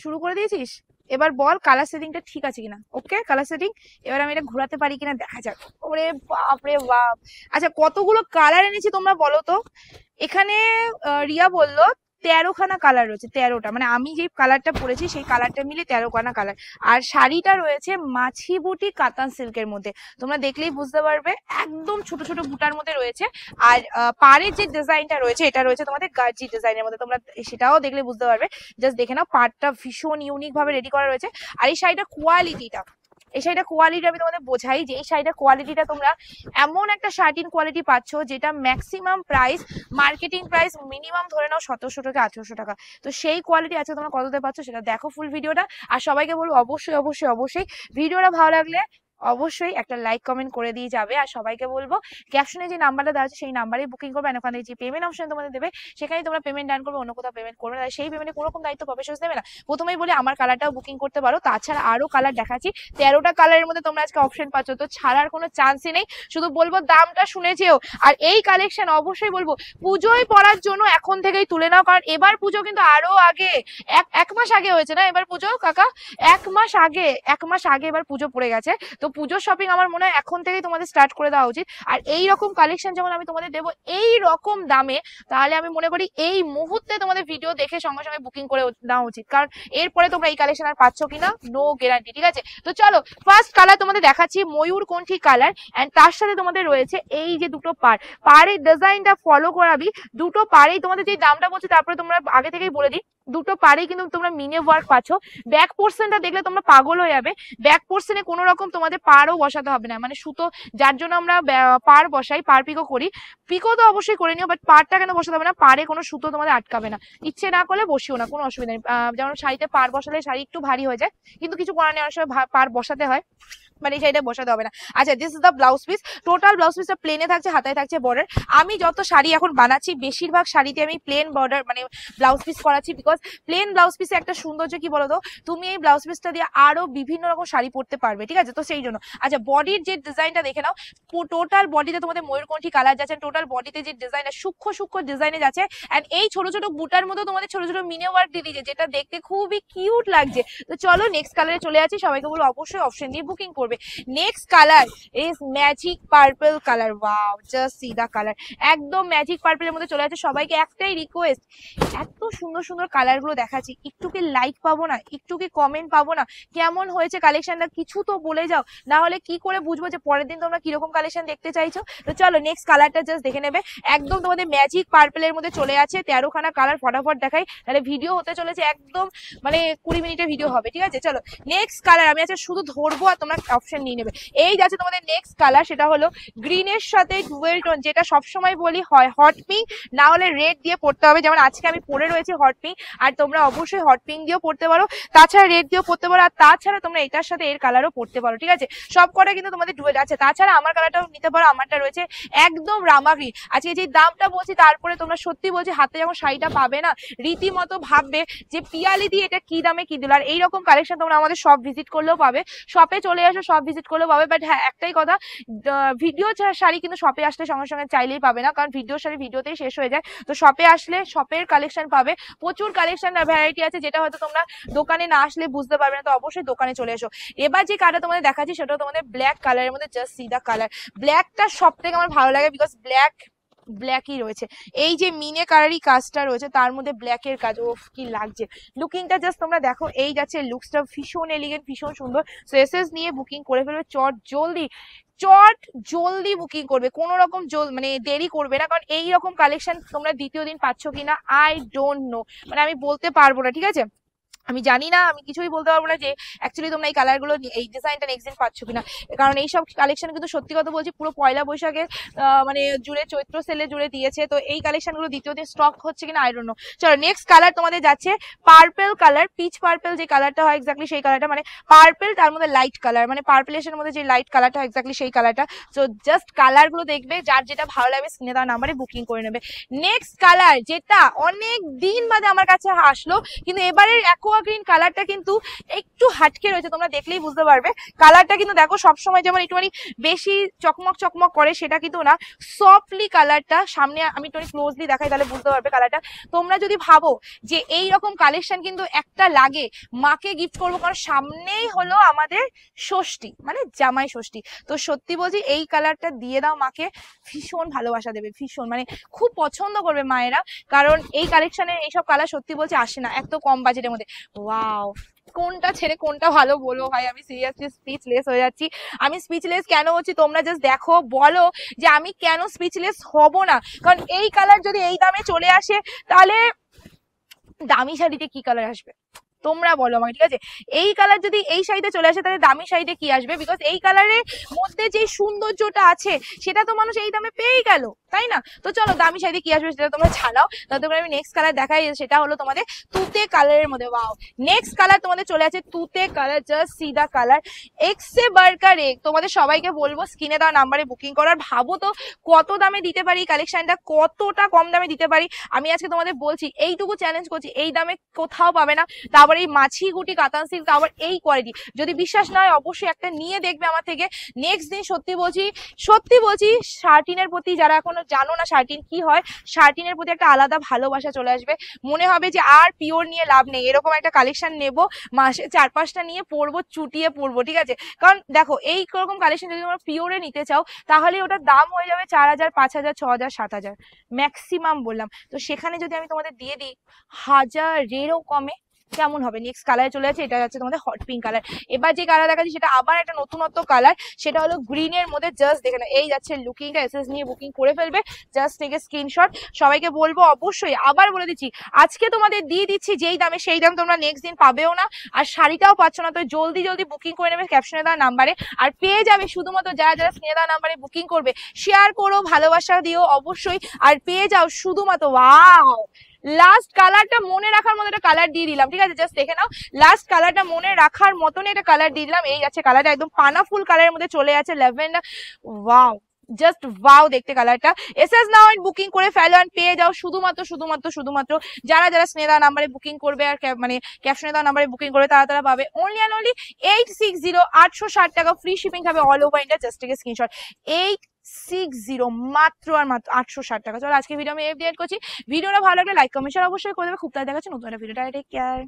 শুরু করে দিয়েছিস? এবার বল কালার সেটিংটা ঠিক আছে কিনা। Okay colour setting. এবার আমি এটা ঘোরাতে পারি কিনা দেখা যাক। ওরে বাপ রে বাপ। আচ্ছা কতগুলো কালার এনেছি তোমরা বলো তো। এখানে রিয়া বললো 13খানা কালার রয়েছে, 13টা, মানে আমি যে কালারটা পরেছি সেই কালারটা মিলে 13খানা কালার। আর শাড়িটা রয়েছে মাছি বুটি কাতান সিল্কের মধ্যে, তোমরা দেখলেই বুঝতে পারবে একদম ছোট ছোট বুটার মধ্যে রয়েছে। আর পাড়ের যে ডিজাইনটা রয়েছে এটা রয়েছে তোমাদের গার্জি ডিজাইনের মধ্যে, তোমরা সেটাও দেখলে বুঝতে পারবে। জাস্ট দেখে নাও, পাড়টা ভীষণ ইউনিক ভাবে রেডি করা রয়েছে। আর এই শাড়িটার কোয়ালিটিটা, এই শাড়িটার কোয়ালিটি আমি তোমাদের বোঝাই যে এই শাড়িটার কোয়ালিটিটা তোমরা এমন একটা শার্টিন কোয়ালিটি পাচ্ছ যেটা maximum price, marketing price minimum ধরে নাও 1700 টাকা 1800 টাকা। তো সেই কোয়ালিটি আছে তোমরা কততে পাচ্ছ সেটা দেখো ফুল ভিডিওটা। আর সবাইকে বলবো অবশ্যই অবশ্যই অবশ্যই ভিডিওটা ভালো লাগলে অবশ্যই একটা লাইক কমেন্ট করে দিয়ে যাবে। আর সবাইকে বলবো ক্যাপশনে যে নাম্বারটা দেওয়া আছে সেই নাম্বারেই বুকিং করবে। আর ওখানে যে পেমেন্ট অপশন তোমাদের দেবে সেখানেই তোমরা পেমেন্ট ডান করবে, অন্য কোথাও পেমেন্ট করবে না। সেই পেমেন্টে কোনো রকম দায়িত্ব প্রফেশনাল নেবে না। প্রথমেই বলি আমার কালারটাও বুকিং করতে পারো, তাছাড়া আরো কালার দেখাচ্ছি, 13টা কালারের মধ্যে তোমরা আজকে অপশন পাচ্ছ, তো ছাড়ার কোনো চান্সই নেই। শুধু বলবো দামটা শুনেছেও। আর এই কালেকশন অবশ্যই বলবো পুজোয় পরার জন্য এখন থেকেই তুলে নাও, কারণ এবার পুজো কিন্তু আরো আগে, এক মাস আগে হয়েছে না এবার পুজো কাকা, এক মাস আগে এবার পুজো পড়ে গেছে। তো পুজোর শপিং আমার মনে হয় এখন থেকেই তোমাদের স্টার্ট করে দেওয়া উচিত। আর এই রকম কালেকশন যেমন আমি তোমাদের দেবো এই রকম দামে, তাহলে আমি মনে করি এই মুহূর্তে তোমাদের ভিডিও দেখে সঙ্গে সঙ্গে বুকিং করে নেওয়া উচিত, কারণ এরপরে তোমরা এই কালেকশন আর পাচ্ছ কিনা নো গ্যারান্টি। ঠিক আছে, তো চলো ফার্স্ট কালার তোমাদের দেখাচ্ছি ময়ূরকণ্ঠী কালার। এন্ড তার সাথে তোমাদের রয়েছে এই যে দুটো পাড়ের ডিজাইনটা ফলো করাবি। দুটো পাড়েই তোমাদের যে দামটা বলছি তারপরে তোমরা আগে থেকেই বলে দিই, দুটো পাড়েই কিন্তু তোমরা মিনে ওয়ার্ক পাচ্ছ। ব্যাক পোর্শনটা দেখলে তোমরা পাগল হয়ে যাবে। ব্যাক পোর্শনে কোনো রকম তোমাদের পাড়ও বসাতে হবে না, মানে সুতো, যার জন্য আমরা পাড় বসাই, পাড় পিকো করি, পিকো তো অবশ্যই করে নিও, বাট পাড়টা কেন বসাতে হবে না, পাড়ে কোনো সুতো তোমাদের আটকাবে না। ইচ্ছে না করলে বসিও না, কোনো অসুবিধা নেই। যেমন শাড়িতে পাড় বসালে শাড়ি একটু ভারী হয়ে যায়, কিন্তু কিছু করার নেই, অনেক সময় পাড় বসাতে হয়, মানে এই শাড়িটা বসাতে হবে না। আচ্ছা this is the blouse piece. Total blouse পিসটা প্লেনে থাকছে, হাতায় থাকছে বর্ডার। আমি যত শাড়ি এখন বানাচ্ছি বেশিরভাগ শাড়িতে আমি প্লেন বর্ডার মানে ব্লাউজ পিস করাচ্ছি, বিকজ প্লেন ব্লাউজ পিসে একটা সৌন্দর্য কি বলতো, তুমি এই ব্লাউজ পিসটা দিয়ে আরো বিভিন্ন রকম শাড়ি পরতে পারবে। ঠিক আছে, তো সেই জন্য। আচ্ছা বডির যে ডিজাইনটা দেখে নাও, টোটাল বডিতে তোমাদের ময়ূরকণ্ঠী কালার যাচ্ছে, টোটাল বডিতে যে ডিজাইনটা সূক্ষ্ম সূক্ষ্ম ডিজাইনে যাচ্ছে। এন্ড এই ছোট ছোট বুটার মধ্যে তোমাদের ছোট ছোট মিনে ওয়ার্ক দিয়ে দিয়েছে, যেটা দেখতে খুবই কিউট লাগছে। তো চলো নেক্সট কালারে চলে যাচ্ছি, সবাইকে বলবো অবশ্যই অপশন দিয়ে বুকিং করবে। Next colour is magic purple colour. Wow just see the colour, একদম ম্যাজিক পার্পলের মধ্যে চলে যাচ্ছে। সবাইকে একটাই রিকোয়েস্ট, এত সুন্দর সুন্দর কালার গুলো দেখাচ্ছি, একটু কি লাইক পাবো না, একটু কি কমেন্ট পাবো না, কেমন হয়েছে কালেকশনটা কিছু তো বলে যাও, না হলে কি করে বুঝবো যে পরের দিন তোমরা কিরকম কালেকশন দেখতে চাইছো। তো চলো নেক্সট কালারটা জাস্ট দেখে নেবে, একদম তোমাদের ম্যাজিক পার্পলের মধ্যে চলে আছে। 13খানা কালার ফটাফট দেখাই, তাহলে ভিডিও হতে চলেছে একদম মানে 20 মিনিটের ভিডিও হবে। ঠিক আছে, চলো নেক্সট কালার আমি আজকে শুধু ধরবো আর তোমরা অপশন নিয়ে নেবে। এই যাচ্ছে তোমাদের নেক্সট কালার, সেটা হলো গ্রিনের সাথে ডুয়েল টোন, যেটা সবসময় বলি হয় হট পিঙ্ক, না হলে রেড দিয়ে পড়তে হবে। যেমন আজকে আমি পরে রয়েছি হট পিঙ্ক, আর তোমরা অবশ্যই হট পিঙ্ক দিয়েও পড়তে পারো, তাছাড়া রেড দিয়েও পড়তে পারো, আর তাছাড়া তোমরা এটার সাথে এর কালারও পড়তে পারো। ঠিক আছে, সব কটা কিন্তু তোমাদের ডুয়েল আছে। তাছাড়া আমার কালারটাও নিতে পারো, আমারটা রয়েছে একদম রামা গ্রিন। আজকে যে দামটা বলছি তারপরে তোমরা সত্যি বলছি হাতে যখন শাড়িটা পাবে না রীতিমতো ভাববে যে পিয়ালি দিয়ে এটা কি দামে কি দিল। আর এইরকম কালেকশন তোমরা আমাদের সব ভিজিট করলেও পাবে, শপে চলে আসো সব ভিজিট করলেও পাবে। বাট হ্যাঁ একটাই কথা, ভিডিও শাড়ি কিন্তু শপে আসলে সঙ্গে সঙ্গে চাইলেই পাবে না, কারণ ভিডিও শাড়ি ভিডিওতেই শেষ হয়ে যায়। তো শপে আসলে শপের কালেকশন পাবে, প্রচুর কালেকশন ভ্যারাইটি আছে, যেটা হয়তো তোমরা দোকানে না আসলে বুঝতে পারবে না। তো অবশ্যই দোকানে চলে এসো। এবার যে কালারটা তোমাদের দেখাচ্ছি সেটা তোমাদের ব্ল্যাক কালারের মধ্যে, জাস্ট সি দা কালার। ব্ল্যাকটা সব থেকে আমার ভালো লাগে, বিকজ ব্ল্যাকই রয়েছে, এই যে মিনে কালারি কাজটা রয়েছে তার মধ্যে ব্ল্যাকের কাজ, ও কি লাগছে লুকিংটা জাস্ট তোমরা দেখো। এই যাচ্ছে লুকসটা ভীষণ এলিগেন্ট, ভীষণ সুন্দর। সো এসএস নিয়ে বুকিং করে ফেলবে, চট জলদি বুকিং করবে, কোনো রকম মানে দেরি করবে না, কারণ এই রকম কালেকশন তোমরা দ্বিতীয় দিন পাচ্ছ কিনা আই ডোন্ট নো, মানে আমি বলতে পারবো না। ঠিক আছে, আমি জানি না, আমি কিছুই বলতে পারবো না যে অ্যাকচুয়ালি তোমরা এই কালারগুলো এই ডিজাইনটা নেক্সট দিন পাচ্ছ কিনা, কারণ এইসব কালেকশন কিন্তু সত্যি কথা বলছি পুরো পয়লা বৈশাখে মানে জুড়ে চৈত্র সেলে জুড়ে দিয়েছে। তো এই কালেকশনগুলো দ্বিতীয় দিন স্টক হচ্ছে কিনা আই ডোন্ট নো। চলো নেক্সট কালার তোমাদের যাচ্ছে পার্পল কালার, পিচ পার্পল যে কালারটা হয় এক্স্যাক্টলি সেই কালারটা, মানে পার্পল তার মধ্যে লাইট কালার, মানে পার্পলেশনের মধ্যে যে লাইট কালারটা হয় এক্স্যাক্টলি সেই কালারটা। সো জাস্ট কালারগুলো দেখবে, যার যেটা ভালো লাগবে স্ক্রিনে দেওয়া নাম্বারে বুকিং করে নেবে। নেক্সট কালার যেটা অনেক দিন বাদে আমার কাছে আসলো, কিন্তু এবারের অ্যাকোয়া গ্রিন কালারটা কিন্তু একটু হাটকে রয়েছে, তোমরা দেখলেই বুঝতে পারবে। কালারটা কিন্তু দেখো সবসময় যেমন একটুখানি বেশি চকমক চকমক করে সেটা কিন্তু না, সফটলি কালারটা। সামনে আমি একটু ক্লোজলি দেখাই তাহলে বুঝতে পারবে কালারটা। তোমরা যদি ভাবো যে এই রকম কালেকশন কিন্তু একটা লাগে মাকে গিফট করবো, কারণ সামনেই হলো আমাদের ষষ্ঠী মানে জামাই ষষ্ঠী, তো সত্যি বলছি এই কালারটা দিয়ে দাও মাকে, ভীষণ ভালোবাসা দেবে, ভীষণ মানে খুব পছন্দ করবে মায়েরা। কারণ এই কালেকশনে এইসব কালার সত্যি বলছি আসে না এত কম বাজেটের মধ্যে। ওয়াও, কোনটা ছেড়ে কোনটা ভালো বলো ভাই, আমি সিরিয়াসলি স্পিচলেস হয়ে যাচ্ছি। আমি স্পিচলেস কেন হচ্ছি তোমরা জাস্ট দেখো, বলো যে আমি কেন স্পিচলেস হব না। কারণ এই কালার যদি এই দামে চলে আসে তাহলে দামি শাড়িতে কি কালার আসবে তোমরা বলো আমাকে, ঠিক আছে? এই কালার যদি এই শাড়িতে চলে আসে তাহলে দামি শাড়িতে কি আসবে? বিকজ এই কালারের মধ্যে যে সৌন্দর্যটা আছে সেটা তো মানুষ এই দামে পেয়েই গেল, তাই না? তো চলো দামি শাড়িতে কি আসবে সেটা তোমরা জানাও, ততক্ষণ আমি নেক্সট কালার দেখাই, সেটা হলো তোমাদের তুতে কালারের মধ্যে। ওয়াও, নেক্সট কালার তোমাদের চলে আছে তুতে colour, just see the colour, এক সে বাড়কার এক। তোমাদের সবাইকে বলবো স্ক্রিনে দেওয়া নাম্বারে বুকিং করার। ভাবো তো কত দামে দিতে পারি কালেকশনটা, কতটা কম দামে দিতে পারি। আমি আজকে তোমাদের বলছি, এইটুকু চ্যালেঞ্জ করছি, এই দামে কোথাও পাবে না। তারপর এই মাছি গুটি কাতান সিল্ক, তারপর এই কোয়ালিটি। যদি বিশ্বাস না হয় অবশ্যই একটা নিয়ে দেখবে আমার থেকে। নেক্সট দিন সত্যি বলছি শার্টিনের প্রতি, যারা এখনো জানো না শার্টিন কি হয়, শার্টিনের প্রতি একটা আলাদা ভালোবাসা চলে আসবে। মনে হবে যে আর পিওর নিয়ে লাভ নেই, এরকম একটা কালেকশন নেব, মাসে 4-5টা নিয়ে পরবো, চুটিয়ে পরবো, ঠিক আছে? কারণ দেখো এই রকম কালেকশন যদি তোমরা পিওরে নিতে চাও তাহলে ওটার দাম হয়ে যাবে 4,000, 5,000, 6,000, 7,000 ম্যাক্সিমাম বললাম। তো সেখানে যদি আমি তোমাদের দিয়ে দিই 1000-এরও কমে, কেমন হবে? নেক্সট কালারে চলে যাচ্ছে, এটা হচ্ছে তোমাদের হট পিঙ্ক কালার। এবার যে কালার দেখাচ্ছি সেটা আবার একটা নতুনত্ব কালার, সেটা হলো গ্রিনের মধ্যে। জাস্ট দেখে না, এই যাচ্ছে লুকিংটা, এসএস নিয়ে বুকিং করে ফেলবে, জাস্ট থেকে স্ক্রিনশট। সবাইকে বলবো অবশ্যই, আবার বলে দিচ্ছি আজকে তোমাদের দিয়ে দিচ্ছি যেই দামে, সেই দাম তোমরা নেক্সট দিন পাবেও না, আর শাড়িটাও পাচ্ছ না। তো জলদি বুকিং করে নেবে ক্যাপশনে দেওয়া নাম্বারে, আর পেয়ে যাবে শুধুমাত্র যারা স্ক্রিনে দেওয়া নাম্বারে বুকিং করবে। শেয়ার করো, ভালোবাসা দিও অবশ্যই, আর পেয়ে যাও শুধুমাত্র। ওয়াও, লাস্ট কালারটা মনে রাখার মতো একটা কালার দিয়ে দিলাম, ঠিক আছে? জাস্ট দেখে নাও, লাস্ট কালারটা মনে রাখার মতন একটা কালার দিয়ে দিলাম। এই যাচ্ছে কালারটা, একদম পানা ফুল কালারের মধ্যে চলে যাচ্ছে, ল্যাভেন্ডার। ওয়াও, জাস্ট ওয়াও দেখতে কালারটা। এসএস নাও এন্ড বুকিং করে ফেলো, আর পেয়ে যাও শুধুমাত্র যারা স্নেহা নাম্বারে বুকিং করবে, আর মানে ক্যাপশনে দেওয়া নাম্বারে বুকিং করবে, তারা পাবে অনলি অ্যান্ড অনলি 860, 860 টাকা ফ্রি শিপিং হবে অল ওভার ইন্ডিয়া। জাস্ট থেকে স্ক্রিনশট, 860 মাত্র আর মাত্র 860 টাকা। চলো আজকে ভিডিও আমি এফ করছি। ভিডিওটা ভালো লাগলে লাইক কমেন্ট অবশ্যই করে দেবে। খুব তাড়াতাড়ি দেখাচ্ছি নতুন একটা ভিডিও। Take care.